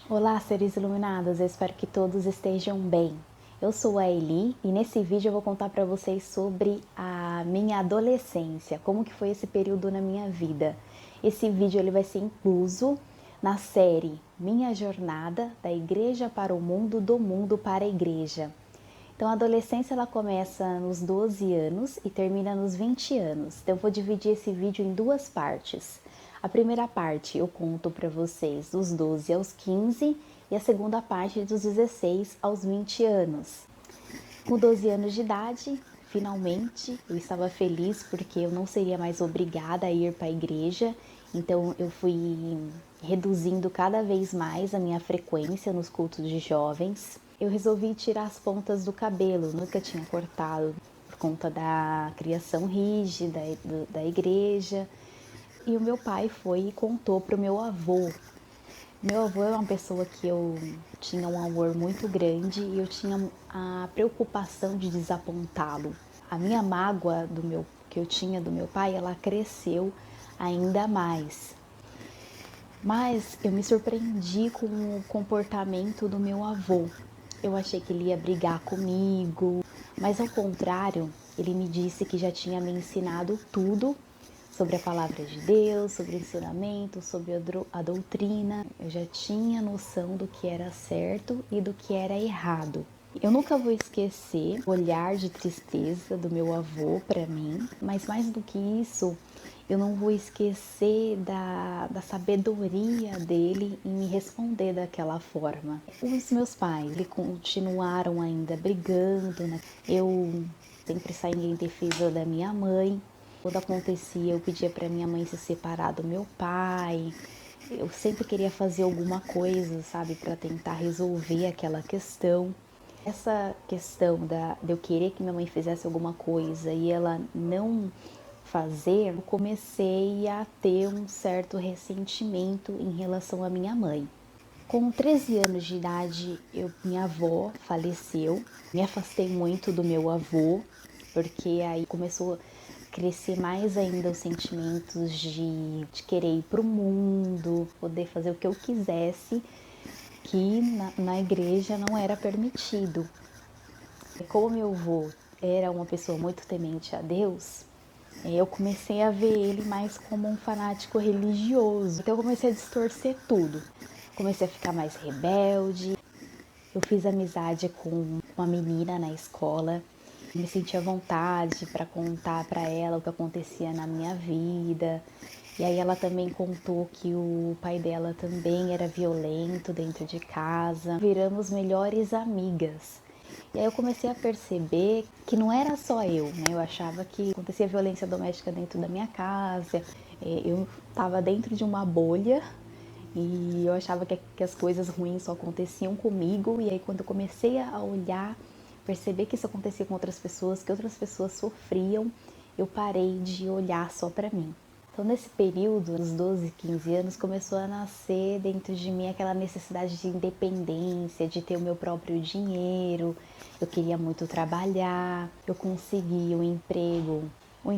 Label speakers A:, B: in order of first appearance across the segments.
A: Olá, seres iluminados, eu espero que todos estejam bem. Eu sou a Eli e nesse vídeo eu vou contar para vocês sobre a minha adolescência, como que foi esse período na minha vida. Esse vídeo ele vai ser incluso na série Minha Jornada da Igreja para o Mundo, do Mundo para a Igreja. Então a adolescência ela começa nos 12 anos e termina nos 20 anos. Então eu vou dividir esse vídeo em duas partes. A primeira parte eu conto para vocês dos 12 aos 15 e a segunda parte dos 16 aos 20 anos. Com 12 anos de idade, finalmente eu estava feliz porque eu não seria mais obrigada a ir para a igreja, então eu fui reduzindo cada vez mais a minha frequência nos cultos de jovens. Eu resolvi tirar as pontas do cabelo, nunca tinha cortado por conta da criação rígida da igreja. E o meu pai foi e contou para o meu avô. Meu avô é uma pessoa que eu tinha um amor muito grande e eu tinha a preocupação de desapontá-lo. A minha mágoa que eu tinha do meu pai, ela cresceu ainda mais. Mas eu me surpreendi com o comportamento do meu avô. Eu achei que ele ia brigar comigo, mas ao contrário, ele me disse que já tinha me ensinado tudo sobre a palavra de Deus, sobre o ensinamento, sobre a doutrina. Eu já tinha noção do que era certo e do que era errado. Eu nunca vou esquecer o olhar de tristeza do meu avô para mim, mas mais do que isso, eu não vou esquecer da sabedoria dele em me responder daquela forma. Os meus pais, eles continuaram ainda brigando, né? Eu sempre saí em defesa da minha mãe. Quando acontecia, eu pedia para minha mãe se separar do meu pai. Eu sempre queria fazer alguma coisa, sabe, para tentar resolver aquela questão. Essa questão de eu querer que minha mãe fizesse alguma coisa e ela não fazer, eu comecei a ter um certo ressentimento em relação à minha mãe. Com 13 anos de idade, minha avó faleceu. Me afastei muito do meu avô, porque aí começou a crescer mais ainda os sentimentos de querer ir para o mundo, poder fazer o que eu quisesse, que na igreja não era permitido. Como meu avô era uma pessoa muito temente a Deus, eu comecei a ver ele mais como um fanático religioso. Então eu comecei a distorcer tudo. Comecei a ficar mais rebelde. Eu fiz amizade com uma menina na escola. Me senti à vontade para contar para ela o que acontecia na minha vida. E aí ela também contou que o pai dela também era violento dentro de casa. Viramos melhores amigas. E aí eu comecei a perceber que não era só eu, né? Eu achava que acontecia violência doméstica dentro da minha casa. Eu estava dentro de uma bolha e eu achava que as coisas ruins só aconteciam comigo. E aí quando eu comecei a olhar, perceber que isso acontecia com outras pessoas, que outras pessoas sofriam, eu parei de olhar só para mim. Então, nesse período, dos 12, 15 anos, começou a nascer dentro de mim aquela necessidade de independência, de ter o meu próprio dinheiro. Eu queria muito trabalhar, eu consegui um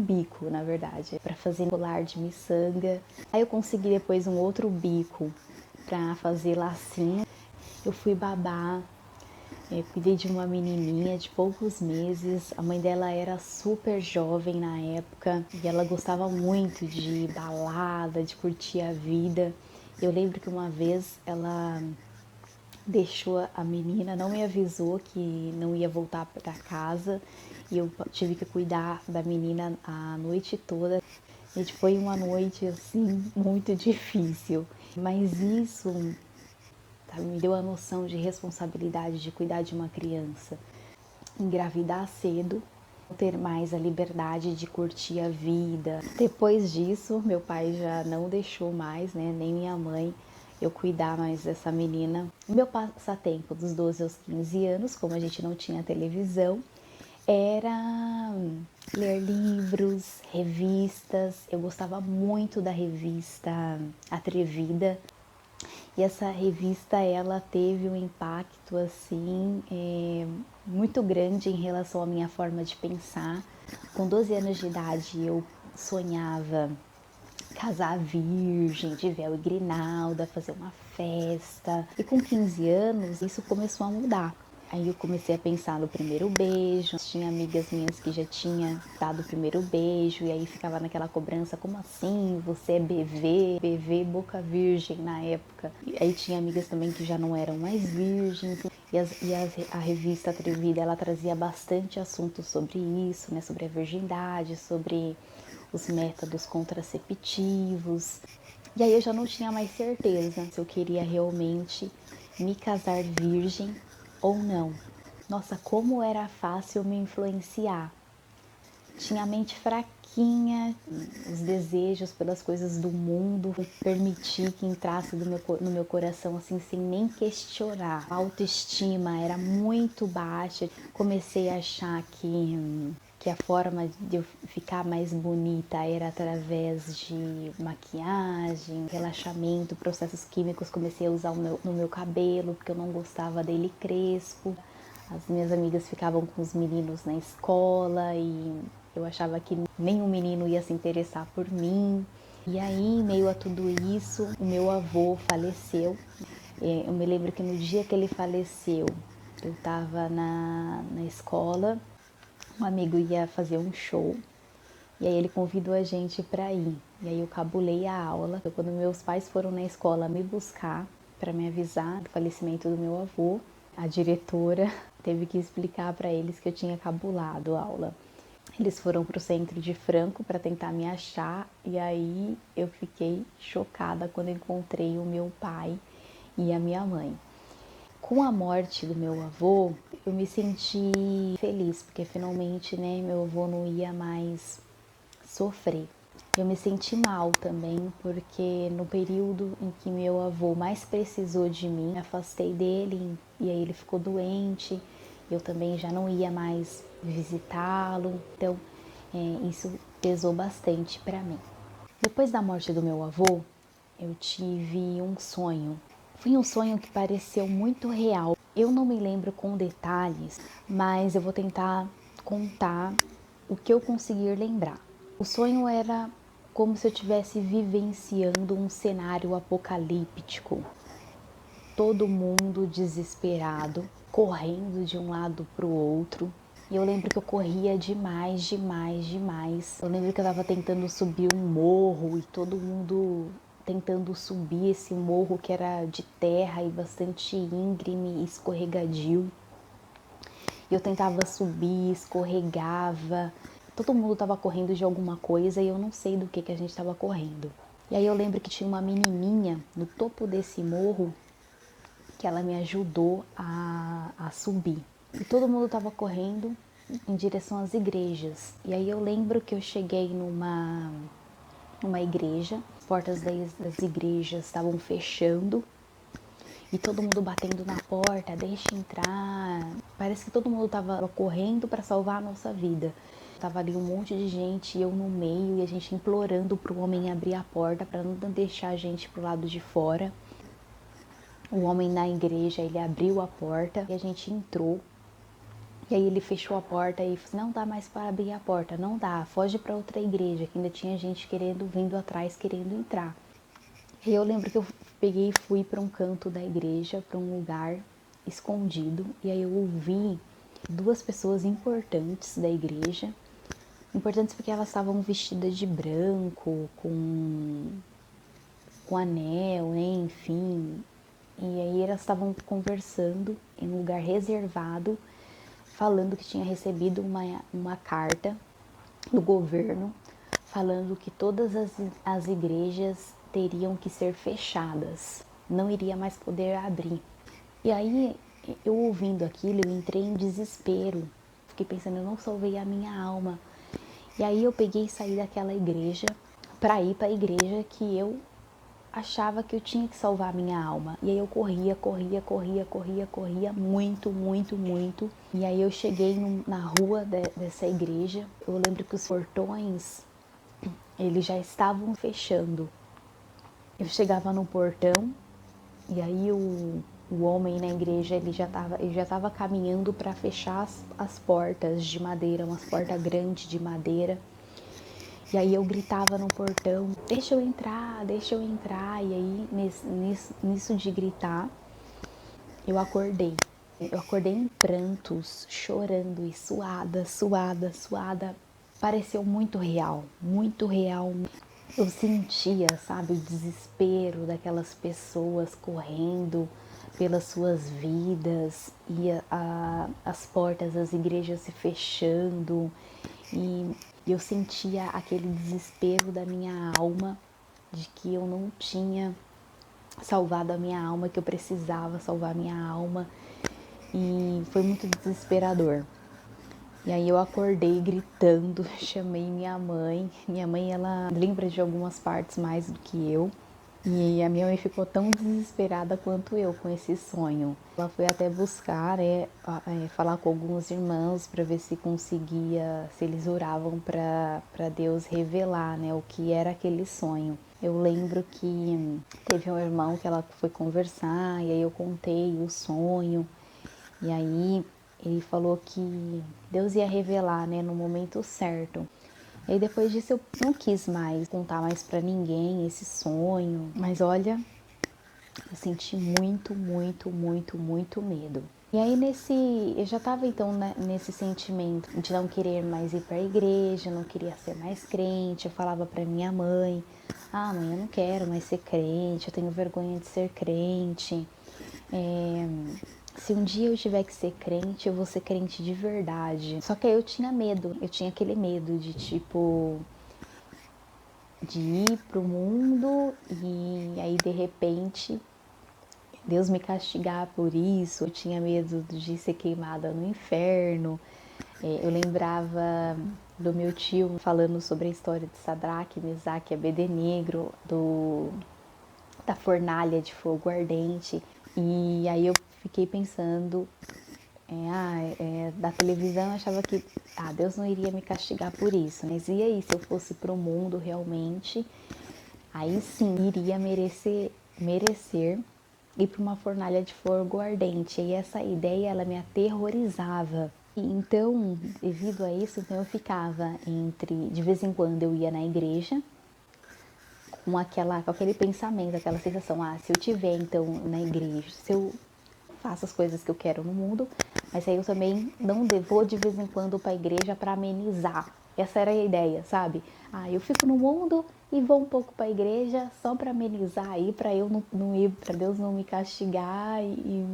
A: bico, na verdade, para fazer colar de miçanga. Aí eu consegui depois um outro bico para fazer lacinho. Eu fui babá. Cuidei de uma menininha de poucos meses. A mãe dela era super jovem na época e ela gostava muito de balada, de curtir a vida. Eu lembro que uma vez ela deixou a menina, não me avisou que não ia voltar para casa e eu tive que cuidar da menina a noite toda. E foi uma noite assim muito difícil, mas isso me deu a noção de responsabilidade de cuidar de uma criança. Engravidar cedo, ter mais a liberdade de curtir a vida. Depois disso, meu pai já não deixou mais, né, nem minha mãe, eu cuidar mais dessa menina. Meu passatempo dos 12 aos 15 anos, como a gente não tinha televisão, era ler livros, revistas. Eu gostava muito da revista Atrevida. E essa revista, ela teve um impacto, assim, muito grande em relação à minha forma de pensar. Com 12 anos de idade, eu sonhava casar virgem, de véu e grinalda, fazer uma festa. E com 15 anos, isso começou a mudar. Aí eu comecei a pensar no primeiro beijo. Tinha amigas minhas que já tinha dado o primeiro beijo e aí ficava naquela cobrança, como assim? Você é BV boca virgem na época. E aí tinha amigas também que já não eram mais virgens. A revista Atrevida, ela trazia bastante assuntos sobre isso, né? Sobre a virgindade, sobre os métodos contraceptivos. E aí eu já não tinha mais certeza se eu queria realmente me casar virgem ou não. Nossa, como era fácil me influenciar. Tinha a mente fraquinha, os desejos pelas coisas do mundo, permitir que entrasse no meu coração assim, sem nem questionar. A autoestima era muito baixa. Comecei a achar que a forma de eu ficar mais bonita era através de maquiagem, relaxamento, processos químicos. Comecei a usar no meu cabelo, porque eu não gostava dele crespo. As minhas amigas ficavam com os meninos na escola e eu achava que nenhum menino ia se interessar por mim. E aí, em meio a tudo isso, o meu avô faleceu. Eu me lembro que no dia que ele faleceu, eu estava na escola, um amigo ia fazer um show e aí ele convidou a gente para ir. E aí eu cabulei a aula. Quando meus pais foram na escola me buscar para me avisar do falecimento do meu avô, a diretora teve que explicar para eles que eu tinha cabulado a aula. Eles foram para o centro de Franco para tentar me achar e aí eu fiquei chocada quando encontrei o meu pai e a minha mãe. Com a morte do meu avô, eu me senti feliz, porque finalmente, né, meu avô não ia mais sofrer. Eu me senti mal também, porque no período em que meu avô mais precisou de mim, me afastei dele e aí ele ficou doente. Eu também já não ia mais visitá-lo, então isso pesou bastante para mim. Depois da morte do meu avô, eu tive um sonho. Foi um sonho que pareceu muito real. Eu não me lembro com detalhes, mas eu vou tentar contar o que eu conseguir lembrar. O sonho era como se eu estivesse vivenciando um cenário apocalíptico. Todo mundo desesperado, correndo de um lado para o outro. E eu lembro que eu corria demais, demais, demais. Eu lembro que eu estava tentando subir um morro e todo mundo tentando subir esse morro que era de terra e bastante íngreme e escorregadio. E eu tentava subir, escorregava. Todo mundo estava correndo de alguma coisa e eu não sei do que a gente estava correndo. E aí eu lembro que tinha uma menininha no topo desse morro que ela me ajudou a subir. E todo mundo estava correndo em direção às igrejas. E aí eu lembro que eu cheguei numa igreja, as portas das igrejas estavam fechando e todo mundo batendo na porta, deixa entrar. Parece que todo mundo estava correndo para salvar a nossa vida. Tava ali um monte de gente, eu no meio e a gente implorando pro homem abrir a porta para não deixar a gente pro lado de fora. O homem na igreja, ele abriu a porta e a gente entrou. E aí ele fechou a porta e falou, não dá mais para abrir a porta, não dá, foge para outra igreja, que ainda tinha gente vindo atrás, querendo entrar. E eu lembro que eu peguei e fui para um canto da igreja, para um lugar escondido, e aí eu ouvi duas pessoas importantes da igreja, importantes porque elas estavam vestidas de branco, com anel, né, enfim. E aí elas estavam conversando em um lugar reservado, falando que tinha recebido uma carta do governo falando que todas as igrejas teriam que ser fechadas, não iria mais poder abrir. E aí, eu ouvindo aquilo, eu entrei em desespero, fiquei pensando, eu não salvei a minha alma. E aí eu peguei e saí daquela igreja para ir para a igreja que eu achava que eu tinha que salvar a minha alma. E aí eu corria muito, muito, muito. E aí eu cheguei na rua dessa igreja. Eu lembro que os portões, eles já estavam fechando. Eu chegava no portão e aí o homem na igreja, ele já estava caminhando para fechar as portas de madeira, umas portas grandes de madeira. E aí eu gritava no portão, deixa eu entrar, deixa eu entrar. E aí nisso de gritar, eu acordei. Eu acordei em prantos, chorando e suada, suada, suada. Pareceu muito real, muito real. Eu sentia, sabe, o desespero daquelas pessoas correndo pelas suas vidas e as portas das igrejas se fechando, e eu sentia aquele desespero da minha alma, de que eu não tinha salvado a minha alma, que eu precisava salvar a minha alma, e foi muito desesperador. E aí eu acordei gritando, chamei minha mãe. Minha mãe, ela lembra de algumas partes mais do que eu. E a minha mãe ficou tão desesperada quanto eu com esse sonho. Ela foi até buscar, falar com alguns irmãos para ver se conseguia, se eles oravam para Deus revelar, né, o que era aquele sonho. Eu lembro que teve um irmão que ela foi conversar e aí eu contei o sonho. E aí ele falou que Deus ia revelar, né, no momento certo. E aí depois disso eu não quis mais contar mais para ninguém esse sonho. Mas olha, eu senti muito, muito, muito, muito medo. E aí eu já estava então, né, nesse sentimento de não querer mais ir para a igreja, não queria ser mais crente. Eu falava para minha mãe: "Ah, mãe, eu não quero mais ser crente, eu tenho vergonha de ser crente. Se um dia eu tiver que ser crente, eu vou ser crente de verdade." Só que aí eu tinha medo, eu tinha aquele medo de tipo de ir pro mundo e aí de repente Deus me castigar por isso. Eu tinha medo de ser queimada no inferno. Eu lembrava do meu tio falando sobre a história de Sadraque, Mesaque e Abednego, da fornalha de fogo ardente. E aí eu fiquei pensando, da televisão eu achava que Deus não iria me castigar por isso. Mas e aí, se eu fosse pro mundo realmente, aí sim iria merecer ir para uma fornalha de fogo ardente. E essa ideia, ela me aterrorizava. E então, devido a isso, então eu ficava de vez em quando eu ia na igreja com aquele pensamento, aquela sensação, se eu tiver então na igreja, se eu faço as coisas que eu quero no mundo, mas aí eu também não vou de vez em quando para a igreja para amenizar. Essa era a ideia, sabe? Eu fico no mundo e vou um pouco para a igreja só para amenizar aí, para eu não ir, para Deus não me castigar e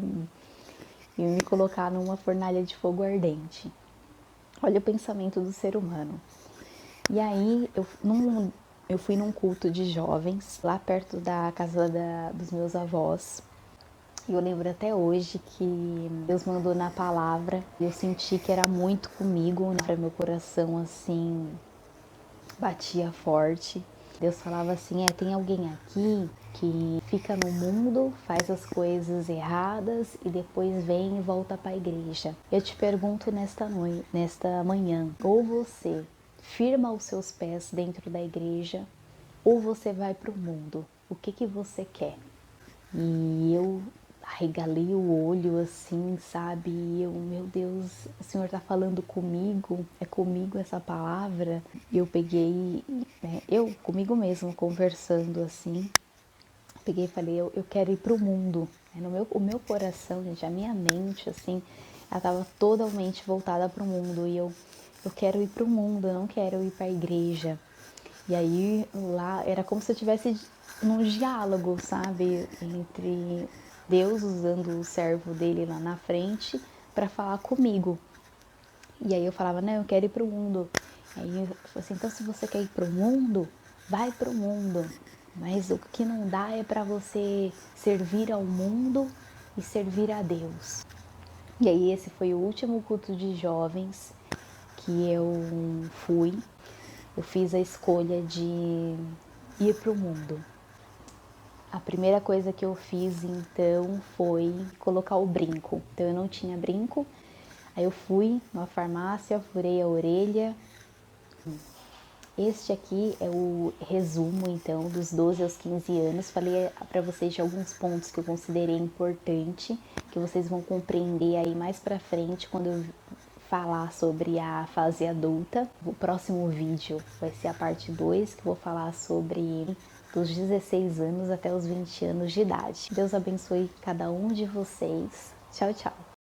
A: me colocar numa fornalha de fogo ardente. Olha o pensamento do ser humano. E aí eu fui num culto de jovens lá perto da casa dos meus avós. E eu lembro até hoje que Deus mandou na palavra. Eu senti que era muito comigo, né? Para meu coração assim batia forte. Deus falava assim: tem alguém aqui que fica no mundo, faz as coisas erradas e depois vem e volta para a igreja. Eu te pergunto nesta manhã, ou você firma os seus pés dentro da igreja, ou você vai para o mundo? O que você quer? E eu arregalei o olho assim, sabe? E eu, meu Deus, o Senhor tá falando comigo, é comigo essa palavra. E eu peguei, eu comigo mesmo conversando assim, peguei e falei: eu quero ir pro mundo. O meu coração, gente, a minha mente, assim, ela tava totalmente voltada pro mundo. E eu quero ir pro mundo, eu não quero ir pra igreja. E aí lá era como se eu estivesse num diálogo, sabe, entre Deus usando o servo dele lá na frente para falar comigo. E aí eu falava: não, eu quero ir pro mundo. Aí eu falei assim: então se você quer ir pro mundo, vai pro mundo. Mas o que não dá é para você servir ao mundo e servir a Deus. E aí esse foi o último culto de jovens que eu fui. Eu fiz a escolha de ir para o mundo. A primeira coisa que eu fiz então foi colocar o brinco. Então eu não tinha brinco. Aí eu fui numa farmácia, furei a orelha. Este aqui é o resumo então dos 12 aos 15 anos. Falei para vocês de alguns pontos que eu considerei importante, que vocês vão compreender aí mais para frente quando eu falar sobre a fase adulta. O próximo vídeo vai ser a parte 2, que eu vou falar sobre dos 16 anos até os 20 anos de idade. Deus abençoe cada um de vocês. Tchau, tchau.